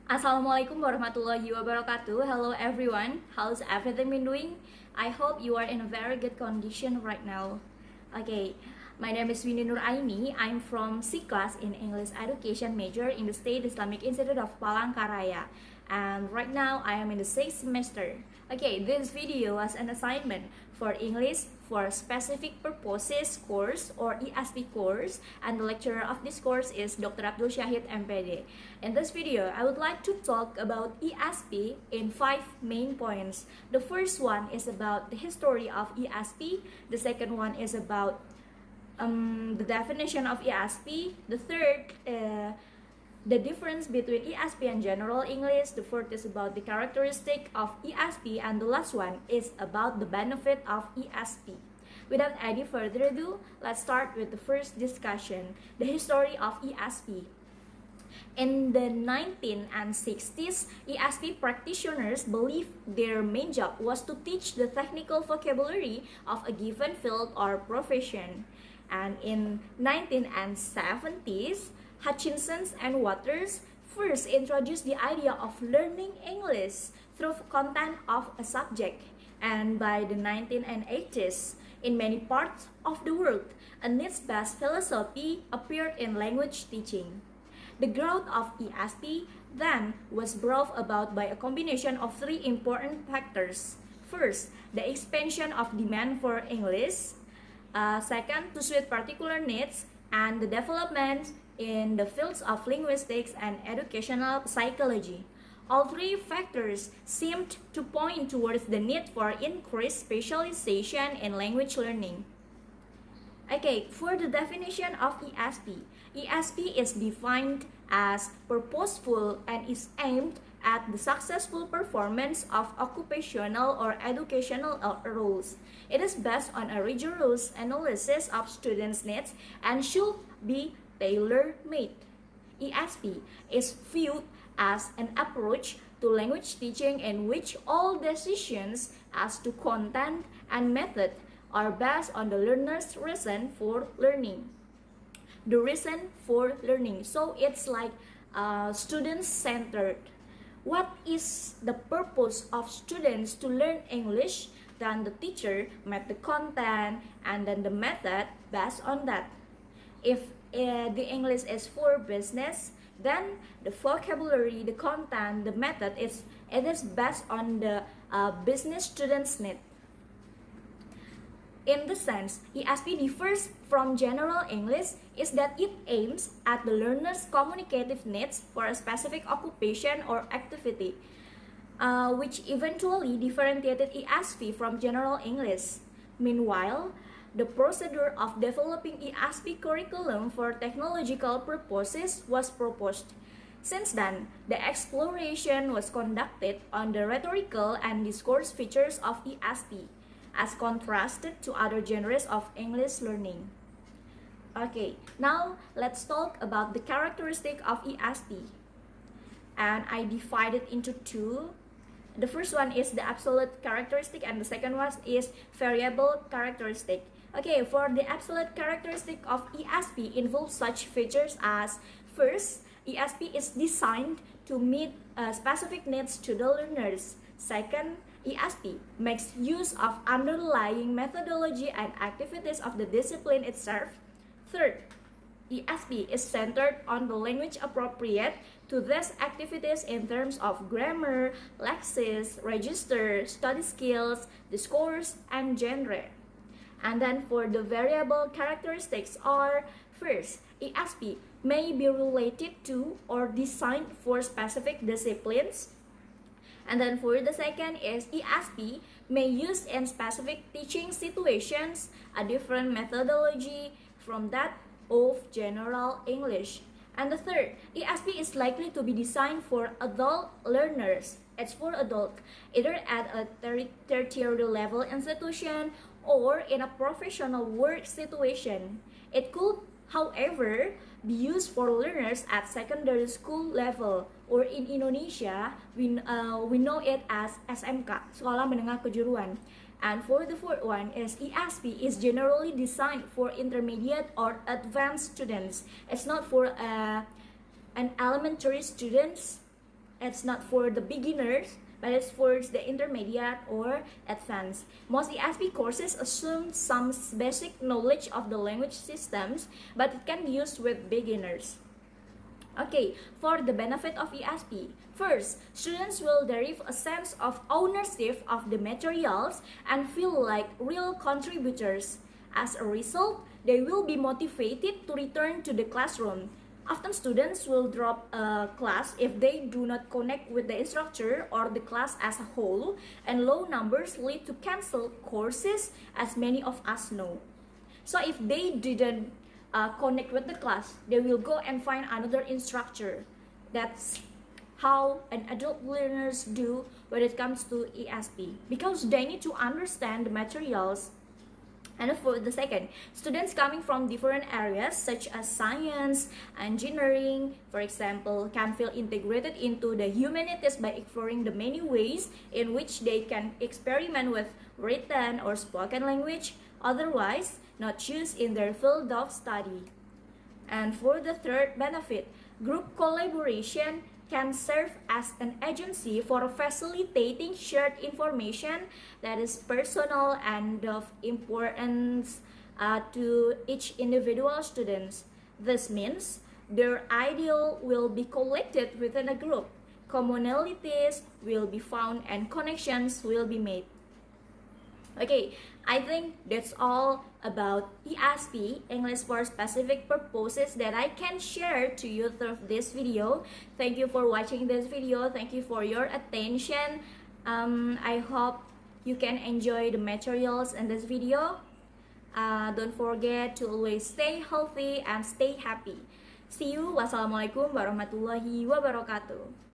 Assalamualaikum warahmatullahi wabarakatuh. Hello everyone. How's everything been doing? I hope you are in a very good condition right now. Okay, my name is Winnie Nur Aini. I'm from C class in English Education major in the State Islamic Institute of Palangkaraya. And right now I am in the 6th semester. Okay, this video was an assignment for English for specific purposes course or ESP course, and the lecturer of this course is Dr. Abdul Syahid MPD. In this video, I would like to talk about ESP in 5 main points. The first one is about the history of ESP. The second one is about the definition of ESP. The third, the difference between ESP and general English. The fourth is about the characteristic of ESP, and the last one is about the benefit of ESP. Without any further ado, let's start with the first discussion, the history of ESP. In the 1960s, ESP practitioners believed their main job was to teach the technical vocabulary of a given field or profession. And in 1970s, Hutchinson and Waters first introduced the idea of learning English through content of a subject. And by the 1980s, in many parts of the world, a needs-based philosophy appeared in language teaching. The growth of ESP then was brought about by a combination of three important factors. First, the expansion of demand for English. Second, to suit particular needs, and the development in the fields of linguistics and educational psychology. All three factors seemed to point towards the need for increased specialization in language learning. Okay, for the definition of ESP, ESP is defined as purposeful and is aimed at the successful performance of occupational or educational roles. It is based on a rigorous analysis of students' needs and should be tailor-made. ESP is viewed as an approach to language teaching in which all decisions as to content and method are based on the learner's reason for learning. The reason for learning. So it's like student-centered. What is the purpose of students to learn English? Then the teacher made the content and then the method based on that. If the English is for business, then the vocabulary, the content, the method it is based on the business students' need. In the sense, ESP differs from general English is that it aims at the learner's communicative needs for a specific occupation or activity, which eventually differentiated ESP from general English. Meanwhile, the procedure of developing ESP curriculum for technological purposes was proposed. Since then, the exploration was conducted on the rhetorical and discourse features of ESP, as contrasted to other genres of English learning. Okay, now let's talk about the characteristic of ESP. And I divide it into two. The first one is the absolute characteristic and the second one is variable characteristic. Okay, for the absolute characteristic of ESP involves such features as: first, ESP is designed to meet specific needs to the learners. Second, ESP makes use of underlying methodology and activities of the discipline itself. Third, ESP is centered on the language appropriate to these activities in terms of grammar, lexis, register, study skills, discourse, and genre. And then for the variable characteristics are: first, ESP may be related to or designed for specific disciplines. And then for the second is ESP may use in specific teaching situations a different methodology from that of general English. And the third, ESP is likely to be designed for adult learners. It's for adult, either at a tertiary level institution or in a professional work situation. It could, however, be used for learners at secondary school level, or in Indonesia, we know it as SMK, Sekolah Menengah Kejuruan. And for the fourth one is ESP is generally designed for intermediate or advanced students. It's not for an elementary students it's not for the beginners, but it's for the intermediate or advanced. Most ESP courses assume some basic knowledge of the language systems, but it can be used with beginners. Okay, for the benefit of ESP. First, students will derive a sense of ownership of the materials and feel like real contributors. As a result, they will be motivated to return to the classroom. Often students will drop a class if they do not connect with the instructor or the class as a whole, and low numbers lead to cancel courses, as many of us know. So if they didn't connect with the class, they will go and find another instructor. That's how an adult learners do when it comes to ESP, because they need to understand the materials. And for the second, students coming from different areas such as science, engineering, for example, can feel integrated into the humanities by exploring the many ways in which they can experiment with written or spoken language, otherwise not used in their field of study. And for the third benefit, group collaboration can serve as an agency for facilitating shared information that is personal and of importance to each individual students. This means their ideal will be collected within a group, commonalities will be found, and connections will be made. Okay, I think that's all about ESP, English for Specific Purposes, that I can share to you through this video. Thank you for watching this video. Thank you for your attention. I hope you can enjoy the materials in this video. Don't forget to always stay healthy and stay happy. See you. Wassalamualaikum warahmatullahi wabarakatuh.